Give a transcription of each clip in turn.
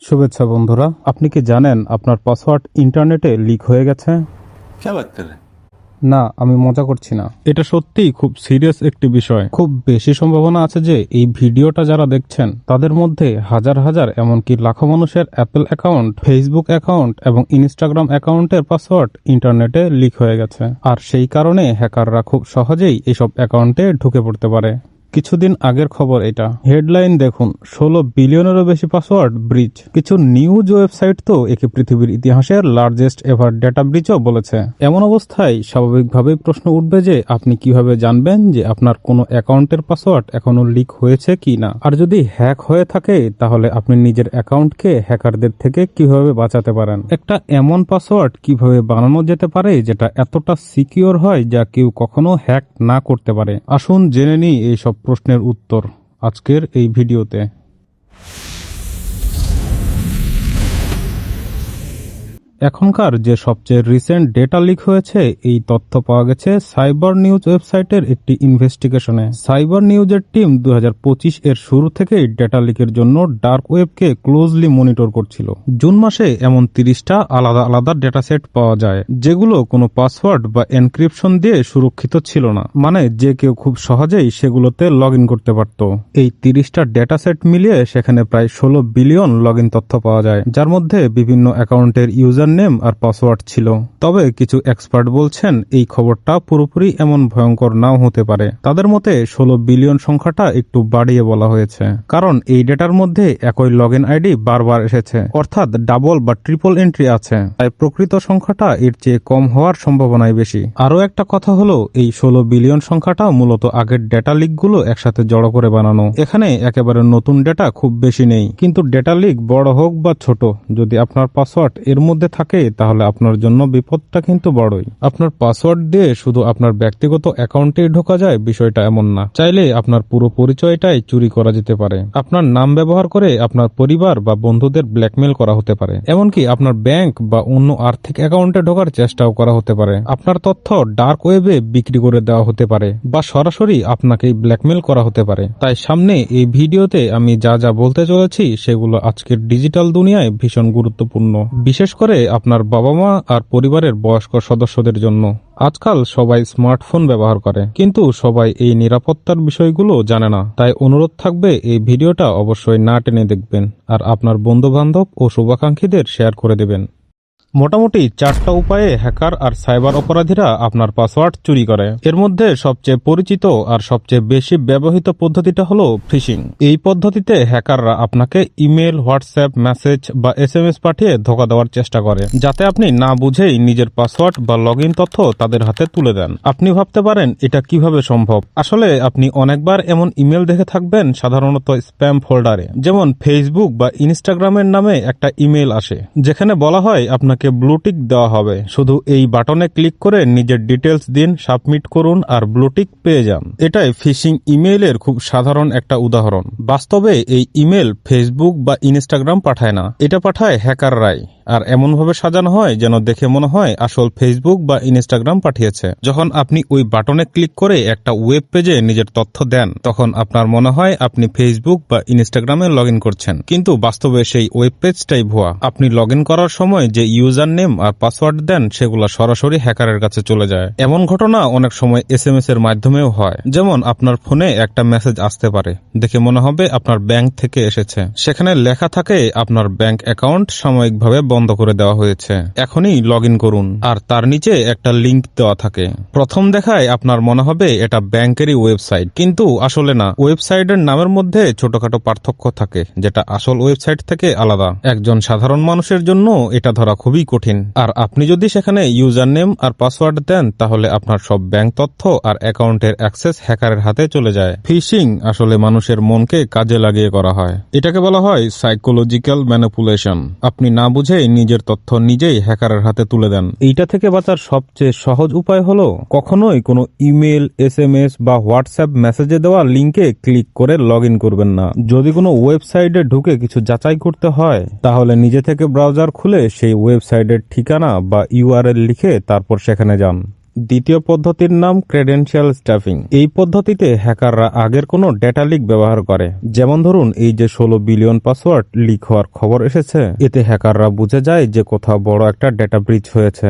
শুভেচ্ছা বন্ধুরা, আপনি কি জানেন আপনার পাসওয়ার্ড ইন্টারনেটে লিক হয়ে গেছে? क्या बात कर रहे हैं? না, আমি মজা করছি না। এটা সত্যিই খুব সিরিয়াস একটি বিষয়। খুব বেশি সম্ভাবনা আছে যে এই ভিডিওটা যারা দেখছেন তাদের মধ্যে হাজার হাজার এমনকি লাখো মানুষের অ্যাপল অ্যাকাউন্ট, ফেসবুক অ্যাকাউন্ট এবং ইনস্টাগ্রাম অ্যাকাউন্টের পাসওয়ার্ড ইন্টারনেটে লিক হয়ে গেছে। আর সেই কারণে হ্যাকাররা খুব সহজেই এসব অ্যাকাউন্টে ঢুকে পড়তে পারে। কিছুদিন আগের খবর এটা। হেডলাইন দেখুন, 16 বিলিয়নেরও বেশি পাসওয়ার্ড ব্রিচ। কিছু নিউজ ওয়েবসাইট তো একে পৃথিবীর ইতিহাসের লার্জেস্ট এভার ডেটা ব্রিচও বলেছে। এমন অবস্থায় স্বাভাবিকভাবেই প্রশ্ন উঠবে যে আপনি কিভাবে জানবেন যে আপনার কোনো অ্যাকাউন্টের পাসওয়ার্ড এখনো লিক হয়েছে কি না। আর যদি হ্যাক হয়ে থাকে তাহলে আপনি নিজের অ্যাকাউন্টকে হ্যাকারদের থেকে কিভাবে বাঁচাতে পারেন। একটা এমন পাসওয়ার্ড কিভাবে বানানো যেতে পারে যেটা এতটা সিকিউর হয় যা কেউ কখনো হ্যাক না করতে পারে। আসুন জেনে নিই এইসব প্রশ্নের উত্তর আজকের এই ভিডিওতে। এখনকার যে সবচেয়ে রিসেন্ট ডেটা লিক হয়েছে এই তথ্য পাওয়া গেছে সাইবার নিউজ ওয়েবসাইটের একটি ইনভেস্টিগেশনে। সাইবার নিউজের টিম 2025 এর শুরু থেকেই ডেটা লিকের জন্য ডার্ক ওয়েবকে ক্লোজলি মনিটর করছিল। জুন মাসে এমন 30টা আলাদা আলাদা ডেটা সেট পাওয়া যায় যেগুলো কোনো পাসওয়ার্ড বা এনক্রিপশন দিয়ে সুরক্ষিত ছিল না, মানে যে কেউ খুব সহজেই সেগুলোতে লগ ইন করতে পারত। এই 30টা ডেটা সেট মিলিয়ে সেখানে প্রায় 16 বিলিয়ন লগ ইন তথ্য পাওয়া যায়, যার মধ্যে বিভিন্ন অ্যাকাউন্টের ইউজার নেম আর পাসওয়ার্ড ছিল। তবে কিছু এক্সপার্ট বলছেন এই খবরটা পুরোপুরি এমন ভয়ঙ্কর নাও হতে পারে। তাদের মতে 16 বিলিয়ন সংখ্যাটা একটু বাড়িয়ে বলা হয়েছে, কারণ এই ডেটার মধ্যে একই লগইন আইডি বারবার এসেছে, অর্থাৎ ডাবল বা ট্রিপল এন্ট্রি আছে। তাই প্রকৃত সংখ্যাটা এর চেয়ে কম হওয়ার সম্ভাবনাই বেশি। আরও একটা কথা হলো, এই 16 বিলিয়ন সংখ্যাটা মূলত আগের ডেটা লিকগুলো একসাথে জড়ো করে বানানো। এখানে একেবারে নতুন ডেটা খুব বেশি নেই, কিন্তু ডেটা লিক বড় হোক বা ছোট, যদি আপনার পাসওয়ার্ড এর মধ্যে থাকে তাহলে আপনার জন্য বিপদটা কিন্তু বড়ই। আপনার পাসওয়ার্ড দিয়ে শুধু আপনার ব্যক্তিগত অ্যাকাউন্টেই ঢোকা যায় বিষয়টা এমন না। চাইলে আপনার পুরো পরিচয়টাই চুরি করা যেতে পারে। আপনার নাম ব্যবহার করে আপনার পরিবার বা বন্ধুদের ব্ল্যাকমেল করা হতে পারে। এমনকি আপনার ব্যাংক বা অন্য আর্থিক অ্যাকাউন্টে ঢোকার চেষ্টাও করা হতে পারে। আপনার তথ্য ডার্ক ওয়েবে বিক্রি করে দেওয়া হতে পারে বা সরাসরি আপনাকেই ব্ল্যাকমেল করা হতে পারে। তাই সামনে এই ভিডিওতে আমি যা যা বলতে চলেছি সেগুলো আজকের ডিজিটাল দুনিয়ায় ভীষণ গুরুত্বপূর্ণ, বিশেষ করে আপনার বাবা মা আর পরিবারের বয়স্ক সদস্যদের জন্য। আজকাল সবাই স্মার্টফোন ব্যবহার করে, কিন্তু সবাই এই নিরাপত্তার বিষয়গুলো জানে না। তাই অনুরোধ থাকবে এই ভিডিওটা অবশ্যই না টেনে দেখবেন আর আপনার বন্ধু বান্ধব ও শুভাকাঙ্ক্ষীদের শেয়ার করে দেবেন। মোটামুটি 4টা উপায়ে হ্যাকার আর সাইবার অপরাধীরা আপনার পাসওয়ার্ড চুরি করে। এর মধ্যে সবচেয়ে পরিচিত আর সবচেয়ে বেশি ব্যবহৃত পদ্ধতিটা হলো ফিশিং। এই পদ্ধতিতে হ্যাকাররা আপনাকে ইমেল, হোয়াটসঅ্যাপ মেসেজ বা SMS পাঠিয়ে ধোঁকা দেওয়ার চেষ্টা করে, যাতে আপনি না বুঝেই নিজের পাসওয়ার্ড বা লগইন তথ্য তাদের হাতে তুলে দেন। আপনি ভাবতে পারেন এটা কিভাবে সম্ভব। আসলে আপনি অনেকবার এমন ইমেল দেখে থাকবেন, সাধারণত স্প্যাম ফোল্ডারে। যেমন ফেসবুক বা ইনস্টাগ্রামের নামে একটা ইমেল আসে যেখানে বলা হয় আপনাকে ব্লুটিক দেওয়া হবে। শুধু এই বাটনে ক্লিক করে নিজের ডিটেলস দিন, সাবমিট করুন আর ব্লুটিক পেয়ে যান। এটাই ফিশিং ইমেইলের খুব সাধারণ একটা উদাহরণ। বাস্তবে এই ইমেল ফেসবুক বা ইনস্টাগ্রাম পাঠায় না, এটা পাঠায় হ্যাকাররাই। আর এমনভাবে সাজানো হয় যেন দেখে মনে হয় আসল ফেসবুক বা ইনস্টাগ্রাম পাঠিয়েছে। যখন আপনি ওই বাটনে ক্লিক করে একটা ওয়েব পেজে নিজের তথ্য দেন, তখন আপনার মনে হয় আপনি ফেসবুক বা ইনস্টাগ্রামে লগ ইন করছেন, কিন্তু বাস্তবে সেই ওয়েব পেজটাই ভুয়া। আপনি লগ ইন করার সময় যে ইউজার নেম আর পাসওয়ার্ড দেন সেগুলো সরাসরি হ্যাকারের কাছে চলে যায়। এমন ঘটনা অনেক সময় SMS এর মাধ্যমেও হয়। যেমন আপনার ফোনে একটা মেসেজ আসতে পারে, দেখে মনে হবে আপনার ব্যাংক থেকে এসেছে। সেখানে লেখা থাকে আপনার ব্যাংক অ্যাকাউন্ট সাময়িকভাবে বন্ধ করে দেওয়া হয়েছে, এখনই লগ ইন করুন। আর তার নিচে একটা লিংক দেওয়া থাকে। প্রথম দেখায় আপনার মনে হবে এটা ব্যাংকেরই ওয়েবসাইট, কিন্তু আসলে না। ওয়েবসাইটের নামের মধ্যে ছোটখাটো পার্থক্য থাকে যেটা আসল ওয়েবসাইট থেকে আলাদা। একজন সাধারণ মানুষের জন্য এটা ধরা খুবই কঠিন। আর আপনি যদি সেখানে ইউজার নেম আর পাসওয়ার্ড দেন তাহলে আপনার সব ব্যাংক তথ্য আর অ্যাকাউন্টের অ্যাক্সেস হ্যাকারের হাতে চলে যায়। ফিশিং আসলে মানুষের মনকে কাজে লাগিয়ে করা হয়। এটাকে বলা হয় সাইকোলজিক্যাল ম্যানিপুলেশন। আপনি না বুঝে নিজের তথ্য নিজেই হ্যাকারের হাতে তুলে দেন। এইটা থেকে বাঁচার সবচেয়ে সহজ উপায় হলো কখনোই কোনো ইমেল, SMS বা হোয়াটসঅ্যাপ মেসেজে দেওয়া লিঙ্কে ক্লিক করে লগ ইন করবেন না। যদি কোনো ওয়েবসাইটে ঢুকে কিছু যাচাই করতে হয় তাহলে নিজে থেকে ব্রাউজার খুলে সেই ওয়েবসাইটের ঠিকানা বা URL লিখে তারপর সেখানে যান। দ্বিতীয় পদ্ধতির নাম ক্রেডেনশিয়াল স্টাফিং। এই পদ্ধতিতে হ্যাকাররা আগের কোনো ডেটা লিক ব্যবহার করে। যেমন ধরুন, এই যে 16 বিলিয়ন পাসওয়ার্ড লিক হওয়ার খবর এসেছে, এতে হ্যাকাররা বুঝে যায় যে কোথাও বড় একটা ডেটা ব্রিচ হয়েছে।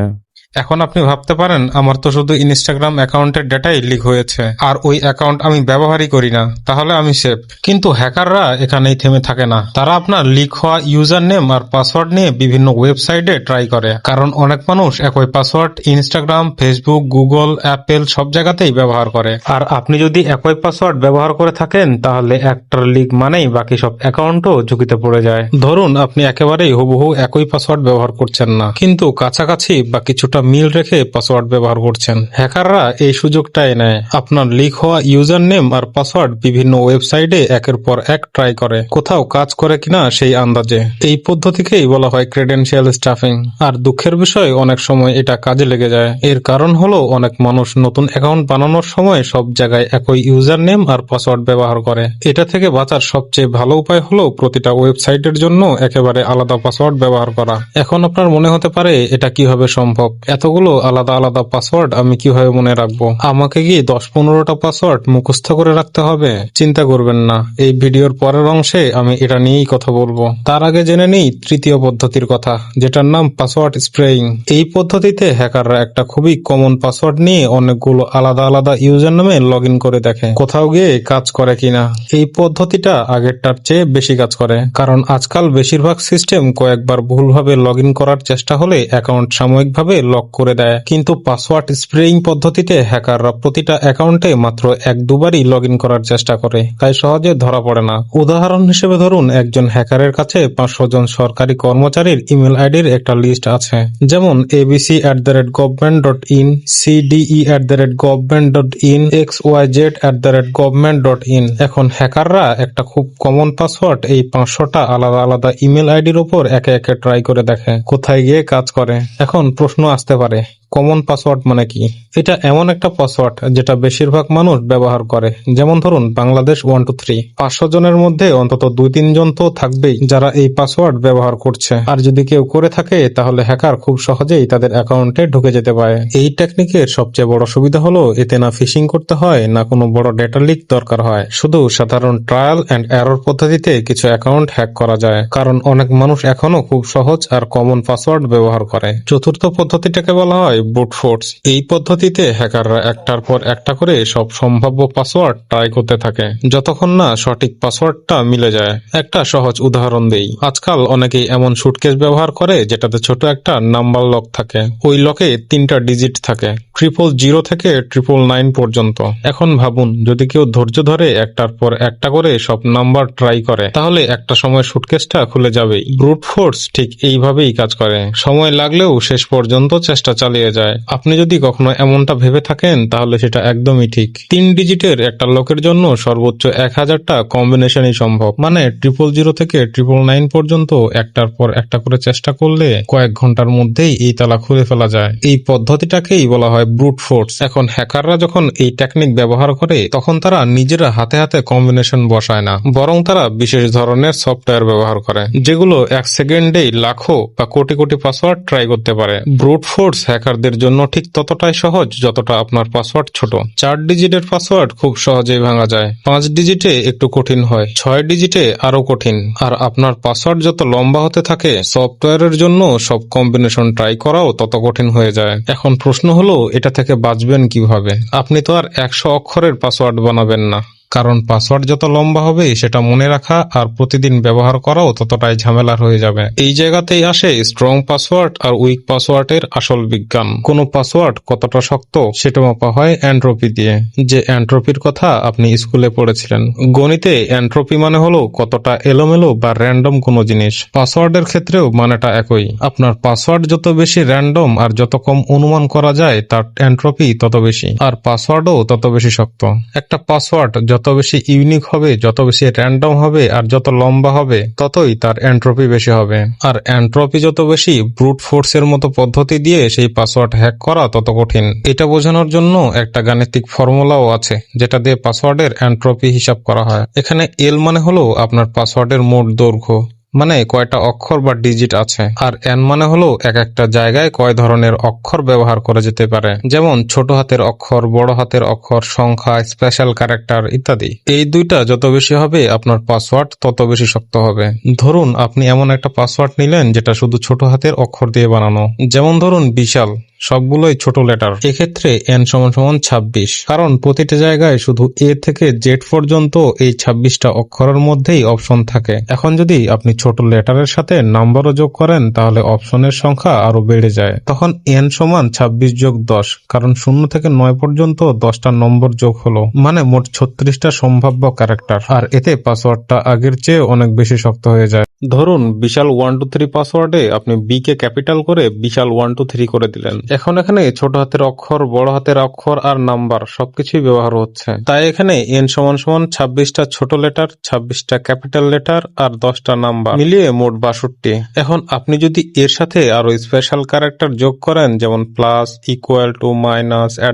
এখন আপনি ভাবতে পারেন, আমার তো শুধু ইনস্টাগ্রাম অ্যাকাউন্টের ডেটাই লিক হয়েছে, আর ওই অ্যাকাউন্ট আমি ব্যবহারই করি না, তাহলে আমি সেফ। কিন্তু হ্যাকাররা এখানেই থেমে থাকে না। তারা আপনার লিক হওয়া ইউজার নেম আর পাসওয়ার্ড নিয়ে বিভিন্ন ওয়েবসাইটে ট্রাই করে, কারণ অনেক মানুষ একই password Instagram, Facebook, Google, Apple সব জায়গাতেই ব্যবহার করে। আর আপনি যদি একই পাসওয়ার্ড ব্যবহার করে থাকেন, তাহলে একটার লিক মানেই বাকি সব অ্যাকাউন্টও ঝুঁকিতে পড়ে যায়। ধরুন, আপনি একেবারেই হুবহু একই পাসওয়ার্ড ব্যবহার করছেন না, কিন্তু কাছাকাছি বা কিছুটা মিল রেখে পাসওয়ার্ড ব্যবহার করছেন। হ্যাকাররা এই সুযোগটাই নেয়। আপনার লিক হওয়া ইউজার নেম আর পাসওয়ার্ড বিভিন্ন ওয়েবসাইটে একের পর এক ট্রাই করে, কোথাও কাজ করে কিনা সেই আন্দাজে। এই পদ্ধতিকেই বলা হয় ক্রেডেনশিয়াল স্টাফিং। আর দুঃখের বিষয়, অনেক সময় এটা কাজে লেগে যায়। এর কারণ হলো, অনেক মানুষ নতুন অ্যাকাউন্ট বানানোর সময় সব জায়গায় একই ইউজার নেম আর পাসওয়ার্ড ব্যবহার করে। এটা থেকে বাঁচার সবচেয়ে ভালো উপায় হলো প্রতিটা ওয়েবসাইটের জন্য একেবারে আলাদা পাসওয়ার্ড ব্যবহার করা। এখন আপনার মনে হতে পারে, এটা কিভাবে সম্ভব? এতগুলো আলাদা আলাদা পাসওয়ার্ড আমি কিভাবে মনে রাখবো? আমাকে কি 10-15টা পাসওয়ার্ড মুখস্থ করে রাখতে হবে? চিন্তা করবেন না, এই ভিডিওর পরের অংশে আমি এটা নিয়েই কথা বলবো। তার আগে জেনে নেই তৃতীয় পদ্ধতির কথা, যেটার নাম পাসওয়ার্ড স্প্রেইং। এই পদ্ধতিতে হ্যাকাররা একটা খুবই কমন পাসওয়ার্ড নিয়ে অনেকগুলো আলাদা আলাদা ইউজার নামে লগ ইন করে দেখে কোথাও গিয়ে কাজ করে কিনা। এই পদ্ধতিটা আগেরটার চেয়ে বেশি কাজ করে, কারণ আজকাল বেশিরভাগ সিস্টেম কয়েকবার ভুলভাবে লগ ইন করার চেষ্টা হলে অ্যাকাউন্ট সাময়িকভাবে লক করে দেয়। কিন্তু পাসওয়ার্ড স্প্রেইং পদ্ধতিতে হ্যাকাররা প্রতিটা অ্যাকাউন্টে মাত্র 1-2বারই লগ ইন করার চেষ্টা করে, তাই সহজে ধরা পড়ে না। উদাহরণ হিসেবে ধরুন, একজন হ্যাকারের কাছে 500 জন সরকারি কর্মচারীর ইমেল আইডির একটা লিস্ট আছে, যেমন abc@government.in, cde@government.in, xyz@government.in। এখন হ্যাকাররা একটা খুব কমন পাসওয়ার্ড এই 500টা আলাদা আলাদা ইমেল আইডির উপর একে একে ট্রাই করে দেখে কোথায় গিয়ে কাজ করে। এখন প্রশ্ন আসতে পারে, কমন পাসওয়ার্ড মানে কি? এটা এমন একটা পাসওয়ার্ড যেটা বেশিরভাগ মানুষ ব্যবহার করে। যেমন ধরুন, বাংলাদেশ 123। 500 জনের মধ্যে অন্তত 2-3 জন তো থাকবেই যারা এই পাসওয়ার্ড ব্যবহার করছে। আর যদি কেউ করে থাকে, তাহলে হ্যাকার খুব সহজেই তাদের অ্যাকাউন্টে ঢুকে যেতে পারে। এই টেকনিকের সবচেয়ে বড় সুবিধা হলো, এতে না ফিশিং করতে হয়, না কোনো বড় ডেটা লিক দরকার হয়। শুধু সাধারণ ট্রায়াল এন্ড এরর পদ্ধতিতে কিছু অ্যাকাউন্ট হ্যাক করা যায়, কারণ অনেক মানুষ এখনো খুব সহজ আর কমন পাসওয়ার্ড ব্যবহার করে। চতুর্থ পদ্ধতিটাকে বলা হয় ব্রুট ফোর্স। এই পদ্ধতিতে হ্যাকাররা একটার পর একটা করে সব সম্ভাব্য পাসওয়ার্ড ট্রাই করতে থাকে, যতক্ষণ না সঠিক পাসওয়ার্ডটা মিলে যায়। একটা সহজ উদাহরণ দেই। আজকাল অনেকেই এমন সুটকেস ব্যবহার করে যেটাতে ছোট একটা নাম্বার লক থাকে। ওই লকে 3টা ডিজিট থাকে, 000 থেকে 999 পর্যন্ত। এখন ভাবুন, যদি কেউ ধৈর্য ধরে একটার পর একটা করে সব নাম্বার ট্রাই করে, তাহলে একটা সময় সুটকেসটা খুলে যাবেই। ব্রুট ফোর্স ঠিক এইভাবেই কাজ করে, সময় লাগলেও শেষ পর্যন্ত চেষ্টা চালিয়ে যায়। আপনি যদি কখনো এমনটা ভেবে থাকেন, তাহলে সেটা একদমই ঠিক। 3 ডিজিটের একটা লকের জন্য সর্বোচ্চ 1000টা কম্বিনেশনই সম্ভব। মানে 000 থেকে 999 পর্যন্ত একটার পর একটা করে চেষ্টা করলে কয়েক ঘন্টার মধ্যেই এই তালা খুলে ফেলা যায়। এই পদ্ধতিটাকেই বলা হয় ব্রুট ফোর্স। এখন হ্যাকাররা যখন এই টেকনিক ব্যবহার করে, তখন তারা নিজেরা হাতে হাতে কম্বিনেশন বসায় না, বরং তারা বিশেষ ধরনের সফটওয়্যার ব্যবহার করে, যেগুলো 1 সেকেন্ডেই লাখো বা কোটি কোটি পাসওয়ার্ড ট্রাই করতে পারে। ব্রুট ফোর্স হ্যাকারদের জন্য ঠিক ততটাই সহজ যতটা আপনার পাসওয়ার্ড ছোট। 4 ডিজিটের পাসওয়ার্ড খুব সহজেই ভাঙা যায়, 5 ডিজিটে একটু কঠিন হয়, 6 ডিজিটে আরো কঠিন। আর আপনার পাসওয়ার্ড যত লম্বা হতে থাকে, সফটওয়্যারের জন্য সব কম্বিনেশন ট্রাই করাও তত কঠিন হয়ে যায়। এখন প্রশ্ন হলো, এটা থেকে বাঁচবেন কিভাবে? আপনি তো আর 100 অক্ষরের পাসওয়ার্ড বানাবেন না, কারণ পাসওয়ার্ড যত লম্বা হবে সেটা মনে রাখা আর প্রতিদিন ব্যবহার করাও ততটাই ঝামেলার হয়ে যাবে। এই জায়গাতেই আসে স্ট্রং পাসওয়ার্ড আর উইক পাসওয়ার্ডের আসল বিজ্ঞান। কোন পাসওয়ার্ড কতটা শক্ত সেটা মাপা হয় এন্ট্রপি দিয়ে, যে এন্ট্রপির কথা আপনি স্কুলে পড়েছিলেন। গণিতে এন্ট্রপি মানে হলো কতটা এলোমেলো বা র্যান্ডম কোনো জিনিস। পাসওয়ার্ডের ক্ষেত্রেও মানেটা একই। আপনার পাসওয়ার্ড যত বেশি র্যান্ডম আর যত কম অনুমান করা যায়, তার এন্ট্রপি তত বেশি, আর পাসওয়ার্ডও তত বেশি শক্ত। একটা পাসওয়ার্ড যত বেশি ইউনিক হবে, যত বেশি র্যান্ডম হবে আর যত লম্বা হবে, ততই তার এন্ট্রপি বেশি হবে। আর এন্ট্রপি যত বেশি, ব্রুট ফোর্সের মতো পদ্ধতি দিয়ে সেই পাসওয়ার্ড হ্যাক করা তত কঠিন। এটা বোঝানোর জন্য একটা গাণিতিক ফর্মুলাও আছে, যেটা দিয়ে পাসওয়ার্ডের এন্ট্রপি হিসাব করা হয়। এখানে এল মানে হলো আপনার পাসওয়ার্ডের মোট দৈর্ঘ্য, মানে কয়টা অক্ষর বা ডিজিট আছে, আর এন মানে হলো এক একটা জায়গায় কয় ধরনের অক্ষর ব্যবহার করা যেতে পারে, যেমন ছোট হাতের অক্ষর, বড় হাতের অক্ষর, সংখ্যা, স্পেশাল ক্যারেক্টার ইত্যাদি। এই দুইটা যত বেশি হবে আপনার পাসওয়ার্ড তত বেশি শক্ত হবে। ধরুন আপনি এমন একটা পাসওয়ার্ড নিলেন যেটা শুধু ছোট হাতের অক্ষর দিয়ে বানানো, যেমন ধরুন বিশাল, সবগুলোই ছোট লেটার। এক্ষেত্রে এন সমান সমান 26, কারণ প্রতিটা জায়গায় শুধু এ থেকে জেড পর্যন্ত এই 26টা অক্ষরের মধ্যেই অপশন থাকে। এখন যদি আপনি ছোট লেটারের সাথে নাম্বারও যোগ করেন তাহলে অপশনের সংখ্যা আরো বেড়ে যায়। তখন এন সমান 26 যোগ 10, কারণ 0 থেকে 9 পর্যন্ত 10টা নম্বর যোগ হলো, মানে মোট 36টা সম্ভাব্য ক্যারেক্টার। আর এতে পাসওয়ার্ডটা আগের চেয়ে অনেক বেশি শক্ত হয়ে যায়। ধরুন বিশাল 123 পাসওয়ার্ডে আপনি বি কে ক্যাপিটাল করে বিশাল 123 করে দিলেন। এখন এখানে ছোট হাতের অক্ষর, বড় হাতের অক্ষর আর নাম্বার সবকিছুই ব্যবহার হচ্ছে। তাই এখানে এন সমান সমান 26টা ছোট লেটার, 26টা ক্যাপিটাল লেটার আর 10টা নাম্বার মিলিয়ে মোট 62। এখন আপনি যদি এর সাথে আরো স্পেশাল ক্যারেক্টার যোগ করেন, যেমন প্লাস, ইকুয়াল টু, মাইনাস, @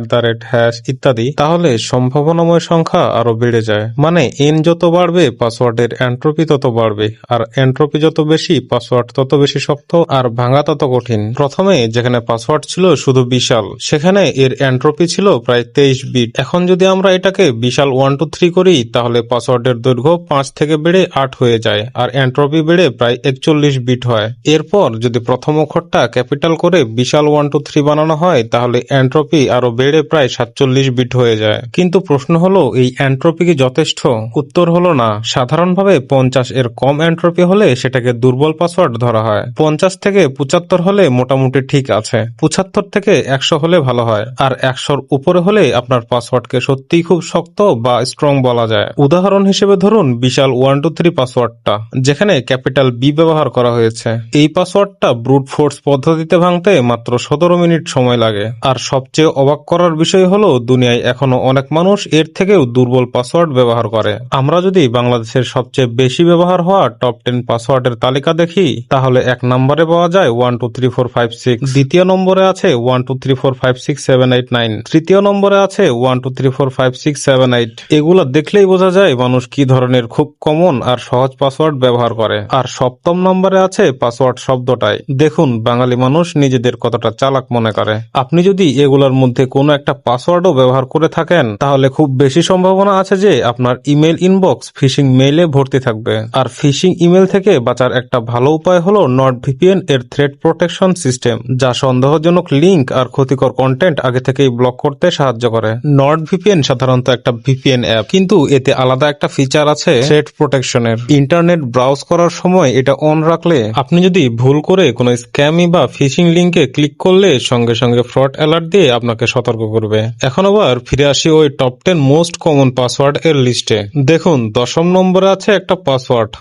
ইত্যাদি, তাহলে সম্ভাবনাময় সংখ্যা আরো বেড়ে যায়। মানে এন যত বাড়বে পাসওয়ার্ডের এন্ট্রপি তত বাড়বে, আর এন্ট্রপি যত বেশি পাসওয়ার্ড তত বেশি শক্ত আর ভাঙা তত কঠিন। প্রথমে যেখানে পাসওয়ার্ড ছিল শুধু বিশাল, সেখানে এর এন্ট্রপি ছিল প্রায় 23 বিট। এখন যদি আমরা এটাকে বিশাল 123 করি তাহলে পাসওয়ার্ডের দৈর্ঘ্য 5 থেকে বেড়ে 8 হয়ে যায় আর এন্ট্রপি বেড়ে প্রায় 41 বিট হয়। এরপর যদি প্রথম অক্ষরটা ক্যাপিটাল করে বিশাল 123 বানানো হয় তাহলে এন্ট্রপি আরো বেড়ে প্রায় 47 বিট হয়ে যায়। কিন্তু প্রশ্ন হলো এই এন্ট্রপি কি যথেষ্ট? উত্তর হলো না। সাধারণভাবে 50 এর কম এন্ট্রপি হলে সেটাকে দুর্বল পাসওয়ার্ড ধরা হয়। 50 থেকে 75 হলে মোটামুটি ঠিক আছে, 75 থেকে 100 হলে ভালো হয়, আর 100-র উপরে হলে আপনার পাসওয়ার্ডকে সত্যিই খুব শক্ত বা স্ট্রং বলা যায়। উদাহরণ হিসেবে ধরুন বিশাল 123 পাসওয়ার্ডটা, যেখানে ক্যাপিটাল বি ব্যবহার করা হয়েছে। এই পাসওয়ার্ডটা ব্রুট ফোর্স পদ্ধতিতে ভাঙতে মাত্র 17 মিনিট সময় লাগে। আর সবচেয়ে অবাক করার বিষয় হলো দুনিয়ায় এখনো অনেক মানুষ এর থেকেও দুর্বল পাসওয়ার্ড ব্যবহার করে। আমরা যদি বাংলাদেশের সবচেয়ে বেশি ব্যবহার হওয়া টপ 10 পাসওয়ার্ডের তালিকা দেখি তাহলে 1 নম্বরে পাওয়া যায় 123456, দ্বিতীয় নম্বরে আছে 12345678 তৃতীয় নম্বরে আছে 12345678। এগুলা দেখলেই বোঝা যায় মানুষ কি ধরনের খুব কমন আর সহজ পাসওয়ার্ড ব্যবহার করে। আর সপ্তম নম্বরে আছে পাসওয়ার্ড শব্দটাই। দেখুন বাঙালি মানুষ নিজেদের কতটা চালাক মনে করে। আপনি যদি এগুলোর মধ্যে কোনো একটা পাসওয়ার্ডও ব্যবহার করে থাকেন তাহলে খুব বেশি সম্ভাবনা আছে যে আপনার ইমেল ইনবক্স ফিশিং মেইলে ভর্তি থাকবে। আর ফিশিং ইমেল থেকে বাঁচার একটা ভালো উপায় হলো NordVPN এর থ্রেট প্রোটেকশন সিস্টেম, যা সন্দেহজনক লিংক আর ক্ষতিকর কন্টেন্ট আগে থেকেই ব্লক করতে সাহায্য করে। NordVPN সাধারণত একটা VPN অ্যাপ, কিন্তু এতে আলাদা একটা ফিচার আছে থ্রেট প্রোটেকশনের। ইন্টারনেট ব্রাউজ করার সময় এটা অন রাখলে আপনি যদি ভুল করে কোনো স্ক্যামি বা ফিশিং লিংকে ক্লিক করলে সঙ্গে সঙ্গে ফ্রড অ্যালার্ট দিয়ে আপনাকে সতর্ক করবে। এখন আবার ফিরে আসি ওই টপ 10 মোস্ট কমন পাসওয়ার্ড এর লিস্টে। দেখুন 10ম নম্বরে আছে একটা পাসওয়ার্ড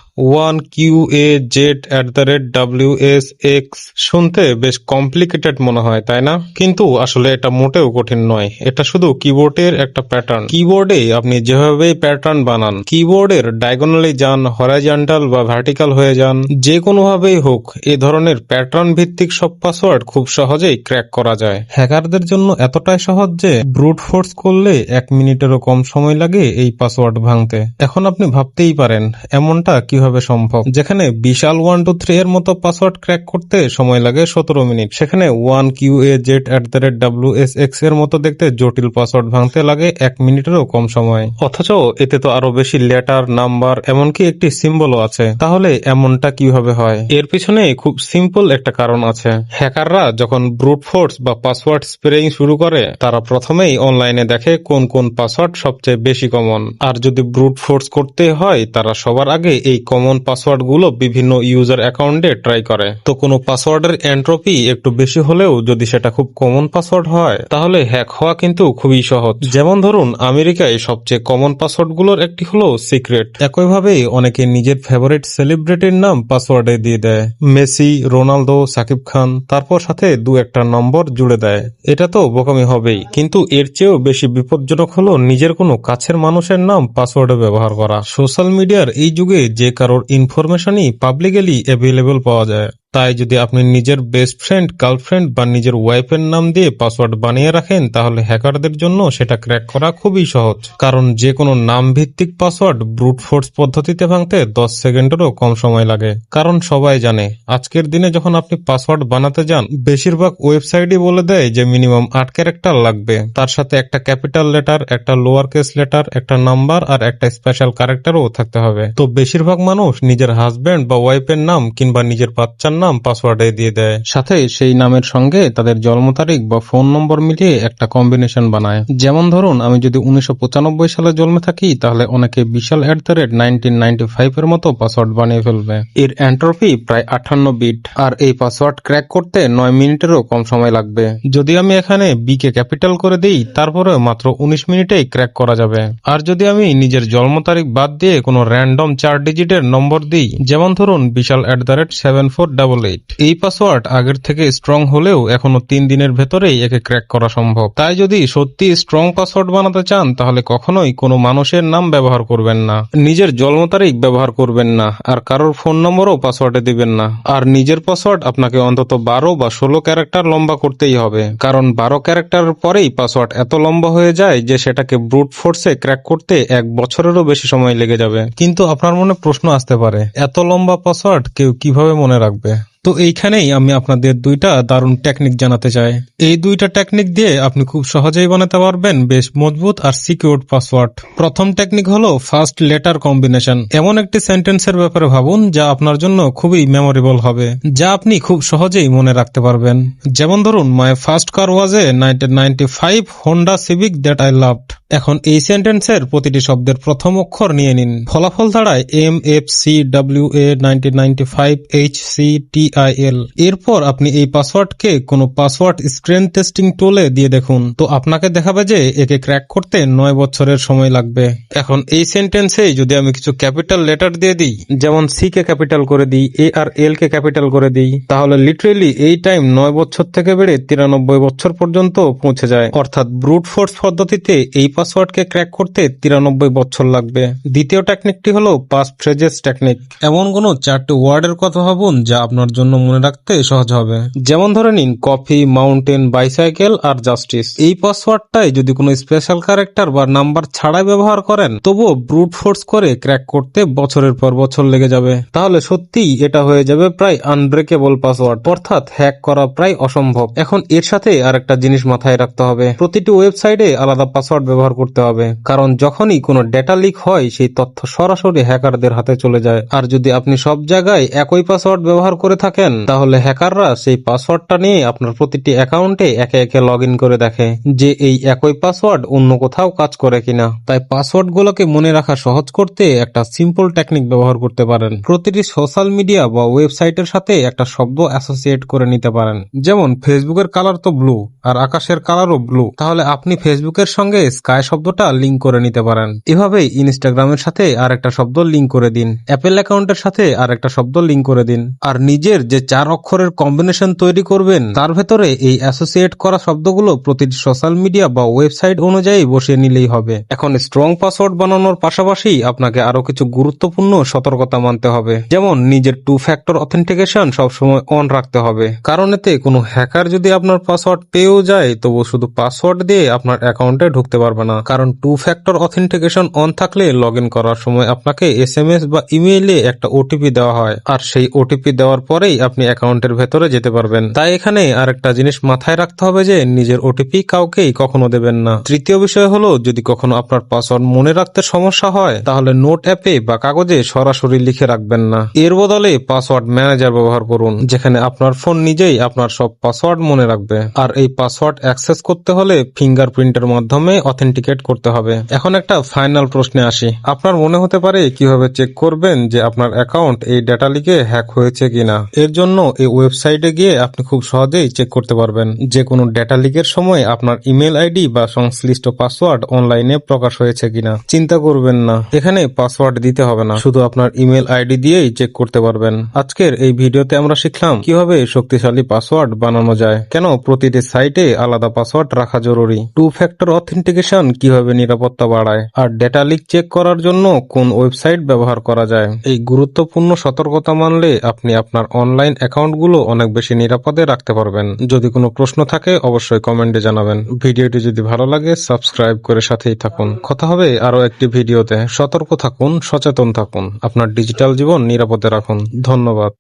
1QAZ@WSX। শুনতে বেশ কমপ্লিকেটেড মনে হয়, তাই না? কিন্তু আসলে এটা মোটেও কঠিন নয়। এটা শুধু কিবোর্ডের একটা প্যাটার্ন। কিবোর্ডে আপনি যেভাবে প্যাটার্ন বানান, কিবোর্ডের ডায়াগোনালি যান, হরাইজন্টাল বা ভার্টিক্যাল হয়ে যান, যে কোনোভাবেই হোক, এ ধরনের প্যাটার্ন ভিত্তিক সব পাসওয়ার্ড খুব সহজেই ক্র্যাক করা যায়। হ্যাকারদের জন্য এতটাই সহজ যে ব্রুট ফোর্স করলে 1 মিনিটেরও কম সময় লাগে এই পাসওয়ার্ড ভাঙতে। এখন আপনি ভাবতেই পারেন এমনটা কিভাবে সম্ভব? যেখানে বিশাল 123 এর মতো পাসওয়ার্ড ক্র্যাক করতে সময় লাগে 17 মিনিট, সেখানে 1QAZ@WSX এর মতো দেখতে জটিল পাসওয়ার্ড ভাঙতে লাগে 1 মিনিটেরও কম সময়। অথচ এতে তো আরো বেশি লেটার, নাম্বার, এমনকি একটি সিম্বলও আছে। তাহলে এমনটা কিভাবে হয়? এর পিছনে খুব সিম্পল একটা কারণ আছে। হ্যাকাররা যখন ব্রুট ফোর্স বা পাসওয়ার্ড স্প্রেইং শুরু করে তারা প্রথমেই অনলাইনে দেখে কোন কোন পাসওয়ার্ড সবচেয়ে বেশি কমন। আর যদি ব্রুট ফোর্স করতে হয় তারা সবার আগে এই কমন পাসওয়ার্ড গুলো বিভিন্ন ইউজার অ্যাকাউন্টে ট্রাই করে। তো কোনো পাসওয়ার্ডের এন্ট্রপি একটু বেশি হলেও যদি সেটা খুব কমন পাসওয়ার্ড হয় তাহলে হ্যাক হওয়া কিন্তু খুবই সহজ। যেমন ধরুন আমেরিকায় সবচেয়ে কমন পাসওয়ার্ড গুলোর একটি হলো সিক্রেট। একইভাবে অনেকে নিজের ফেভারিট সেলিব্রিটির নাম পাসওয়ার্ডে দিয়ে দেয়, মেসি, রোনালদো, সাকিব খান, তারপর সাথে 2-1টা নম্বর জুড়ে দেয়। এটা তো বোকামি হবেই, কিন্তু এর চেয়েও বেশি বিপজ্জনক হলো নিজের কোনো কাছের মানুষের নাম পাসওয়ার্ডে ব্যবহার করা। সোশ্যাল মিডিয়ার এই যুগে যে কারোর ইনফরমেশনই পাবলিকলি অ্যাভেলেবল পাওয়া যায়। তাই যদি আপনি নিজের বেস্ট ফ্রেন্ড, গার্লফ্রেন্ড বা নিজের ওয়াইফের নাম দিয়ে পাসওয়ার্ড বানিয়ে রাখেন, তাহলে হ্যাকারদের জন্য সেটা ক্র্যাক করা খুবই সহজ। কারণ যে কোনো নাম ভিত্তিক পাসওয়ার্ড ব্রুট ফোর্স পদ্ধতিতে ভাঙতে 10 সেকেন্ডেরও কম সময় লাগে। কারণ সবাই জানে আজকের দিনে যখন আপনি পাসওয়ার্ড বানাতে যান, বেশিরভাগ ওয়েবসাইটই বলে দেয় যে মিনিমাম 8 ক্যারেক্টার লাগবে, তার সাথে একটা ক্যাপিটাল লেটার, একটা লোয়ার কেস লেটার, একটা নাম্বার আর একটা স্পেশাল ক্যারেক্টারও থাকতে হবে। তো বেশিরভাগ মানুষ নিজের হাজবেন্ড বা ওয়াইফের নাম কিংবা নিজের বাচ্চার নাম পাসওয়ার্ডে দিয়ে দেয়, সাথে সেই নামের সঙ্গে তাদের জন্ম তারিখ বা ফোন নম্বর মিলিয়ে একটা কম্বিনেশন বানায়। যেমন ধরুন, আমি যদি 1995 সালে জন্মে থাকি, তাহলে অনেকে বিশাল @1995 এর মতো পাসওয়ার্ড বানিয়ে ফেলবে। এর এন্ট্রপি প্রায় 58 বিট, আর এই পাসওয়ার্ড ক্র্যাক করতে 9 মিনিটেরও কম সময় লাগবে। যদি আমি এখানে বি কে ক্যাপিটাল করে দিই, তারপরে মাত্র 19 মিনিটেই ক্র্যাক করা যাবে। আর যদি আমি নিজের জন্ম তারিখ বাদ দিয়ে কোনো র্যান্ডম 4 ডিজিটের নম্বর দিই, যেমন ধরুন বিশাল @7488, এই পাসওয়ার্ড আগের থেকে স্ট্রং হলেও এখনো 3 দিনের ভেতরেই একে ক্র্যাক করা সম্ভব। তাই যদি সত্যি স্ট্রং পাসওয়ার্ড বানাতে চান, তাহলে কখনোই কোনো মানুষের নাম ব্যবহার করবেন না, নিজের জন্ম তারিখ ব্যবহার করবেন না, আর কারোর ফোন নম্বরও পাসওয়ার্ডে দিবেন না। আর নিজের পাসওয়ার্ড আপনাকে অন্তত 12 বা 16 ক্যারেক্টার লম্বা করতেই হবে, কারণ 12 ক্যারেক্টারের পরেই পাসওয়ার্ড এত লম্বা হয়ে যায় যে সেটাকে ব্রুট ফোর্সে ক্র্যাক করতে 1 বছরেরও বেশি সময় লেগে যাবে। কিন্তু আপনার মনে প্রশ্ন আসতে পারে, এত লম্বা পাসওয়ার্ড কেউ কিভাবে মনে রাখবে? তো এইখানেই আমি আপনাদের দুইটা দারুণ টেকনিক জানাতে চাই। এই দুইটা টেকনিক দিয়ে আপনি খুব সহজেই বানাতে পারবেন বেশ মজবুত আর সিকিউরড পাসওয়ার্ড। প্রথম টেকনিক হলো ফার্স্ট লেটার কম্বিনেশন। এমন একটি সেন্টেন্সের ব্যাপারে ভাবুন যা আপনার জন্য খুবই মেমোরেবল হবে, যা আপনি খুব সহজেই মনে রাখতে পারবেন। যেমন ধরুন, my first car was a 1995 Honda Civic that I loved. এখন এই সেন্টেন্সের প্রতিটি শব্দের প্রথম অক্ষর নিয়ে নিন। ফলাফল দাঁড়ায় MFCWA 1995 HCTIL। এরপর আপনি এই পাসওয়ার্ডকে কোনো পাসওয়ার্ড স্ট্রেন্থ টেস্টিং টুলে দিয়ে দেখুন, তো আপনাকে দেখাবে যে একে ক্র্যাক করতে 9 বছরের সময় লাগবে। এখন এই সেন্টেন্সে যদি আমি কিছু ক্যাপিটাল লেটার দিয়ে দিই, যেমন সি কে ক্যাপিটাল করে দিই, এ আর এল কে ক্যাপিটাল করে দিই, তাহলে লিটারেলি এই টাইম 9 বছর থেকে বেড়ে 93 বছর পর্যন্ত পৌঁছে যায়। অর্থাৎ ব্রুট ফোর্স পদ্ধতিতে এই পাসওয়ার্ডকে ক্র্যাক করতে 93 বছর লাগবে। দ্বিতীয় টেকনিকটি হলো পাস ফ্রেজেস টেকনিক। এমন কোনো 4টি ওয়ার্ডের কথা ভাবুন যা আপনার জন্য মনে রাখতে সহজ হবে। যেমন ধরে নিন কফি, মাউন্টেন, বাইসাইকেল আর জাস্টিস। এই পাসওয়ার্ডটাই যদি কোনো স্পেশাল ক্যারেক্টার বা নাম্বার ছাড়াই ব্যবহার করেন, তবুও ব্রুট ফোর্স করে ক্র্যাক করতে বছরের পর বছর লেগে যাবে। তাহলে সত্যিই এটা হয়ে যাবে প্রায় আনব্রেকেবল পাসওয়ার্ড, অর্থাৎ হ্যাক করা প্রায় অসম্ভব। এখন এর সাথে আরেকটা জিনিস মাথায় রাখতে হবে, প্রতিটি ওয়েবসাইটে আলাদা পাসওয়ার্ড ব্যবহার করতে হবে, কারণ যখনই কোনো ডেটা লিক হয় সেই তথ্য সরাসরি হ্যাকারদের হাতে চলে যায়। আর যদি আপনি সব জায়গায় একই পাসওয়ার্ড ব্যবহার করে থাকেন, তাহলে হ্যাকাররা সেই পাসওয়ার্ডটা নিয়ে আপনার প্রতিটি অ্যাকাউন্টে একে একে লগ ইন করে দেখে যে এই একই পাসওয়ার্ড অন্য কোথাও কাজ করে কিনা। তাই পাসওয়ার্ড গুলোকে মনে রাখা সহজ করতে একটা সিম্পল টেকনিক ব্যবহার করতে পারেন। প্রতিটি সোশ্যাল মিডিয়া বা ওয়েবসাইটের সাথে একটা শব্দ অ্যাসোসিয়েট করে নিতে পারেন। যেমন ফেসবুকের কালার তো ব্লু, আর আকাশের কালারও ব্লু, তাহলে আপনি ফেসবুকের সঙ্গে স্কাই শব্দটা লিঙ্ক করে নিতে পারেন। এভাবেই ইনস্টাগ্রামের সাথে আরেকটা শব্দ লিঙ্ক করে দিন, অ্যাপেল অ্যাকাউন্টের সাথে আরেকটা শব্দ লিঙ্ক করে দিন, আর নিজের যে 4 অক্ষরের কম্বিনেশন তৈরি করবেন তার ভেতরে এই অ্যাসোসিয়েট করা শব্দগুলো প্রতিটি সোশ্যাল মিডিয়া বা ওয়েবসাইট অনুযায়ী বসিয়ে নিলেই হবে। এখন স্ট্রং পাসওয়ার্ড বানানোর পাশাপাশি আপনাকে আরো কিছু গুরুত্বপূর্ণ সতর্কতা মানতে হবে। যেমন নিজের 2 ফ্যাক্টর অথেন্টিকেশন সবসময় অন রাখতে হবে, কারণ এতে কোনো হ্যাকার যদি আপনার পাসওয়ার্ড পেয়েও যায়, তবু শুধু পাসওয়ার্ড দিয়ে আপনার অ্যাকাউন্টে ঢুকতে পারবে না। কারণ 2 ফ্যাক্টর অথেন্টিকেশন অন থাকলে লগ ইন করার সময় আপনাকে SMS বা ইমেইলে একটা ওটিপি দেওয়া হয়, আর সেই ওটিপি দেওয়ার পরেই আপনি অ্যাকাউন্টের ভেতরে যেতে পারবেন। তাই এখানে আরেকটা জিনিস মাথায় রাখতে হবে যে নিজের ওটিপি কাউকেই কখনো দেবেন না। তৃতীয় বিষয় হলো, যদি কখনো আপনার পাসওয়ার্ড মনে রাখতে সমস্যা হয়, তাহলে নোট অ্যাপে বা কাগজে সরাসরি লিখে রাখবেন না। এর বদলে পাসওয়ার্ড ম্যানেজার ব্যবহার করুন, যেখানে আপনার ফোন নিজেই আপনার সব পাসওয়ার্ড মনে রাখবে। আর এই পাসওয়ার্ড অ্যাক্সেস করতে হলে ফিঙ্গারপ্রিন্টের মাধ্যমে অথেন্টিকেট করতে হবে। এখন একটা ফাইনাল প্রশ্নে আসি, আপনার মনে হতে পারে কিভাবে চেক করবেন যে আপনার অ্যাকাউন্ট এই ডেটা লিকে হ্যাক হয়েছে কিনা। এর জন্য এই ওয়েবসাইটে গিয়ে আপনি খুব সহজেই চেক করতে পারবেন যে কোনো ডেটা লিকের সময় আপনার ইমেল আইডি বা সংশ্লিষ্ট পাসওয়ার্ড অনলাইনে প্রকাশ হয়েছে কিনা। চিন্তা করবেন না, এখানে পাসওয়ার্ড দিতে হবে না, শুধু আপনার ইমেল আইডি দিয়েই চেক করতে পারবেন। আজকের এই ভিডিওতে আমরা শিখলাম কিভাবে শক্তিশালী পাসওয়ার্ড বানানো যায়, কেন প্রতিটি সাইটে আলাদা পাসওয়ার্ড রাখা জরুরি, 2 ফ্যাক্টর অথেন্টিকেশন কিভাবে নিরাপত্তা বাড়ায়, আর ডেটা লিক চেক করার জন্য কোন ওয়েবসাইট ব্যবহার করা যায়। এই গুরুত্বপূর্ণ সতর্কতা মানলে আপনি আপনার অনলাইন অ্যাকাউন্টগুলো অনেক বেশি নিরাপদে রাখতে পারবেন। যদি কোনো প্রশ্ন থাকে অবশ্যই কমেন্টে জানাবেন। ভিডিওটি যদি ভালো লাগে সাবস্ক্রাইব করে সাথেই থাকুন। কথা হবে আরো একটি ভিডিওতে। সতর্ক থাকুন, সচেতন থাকুন, আপনার ডিজিটাল জীবন নিরাপদে রাখুন। ধন্যবাদ।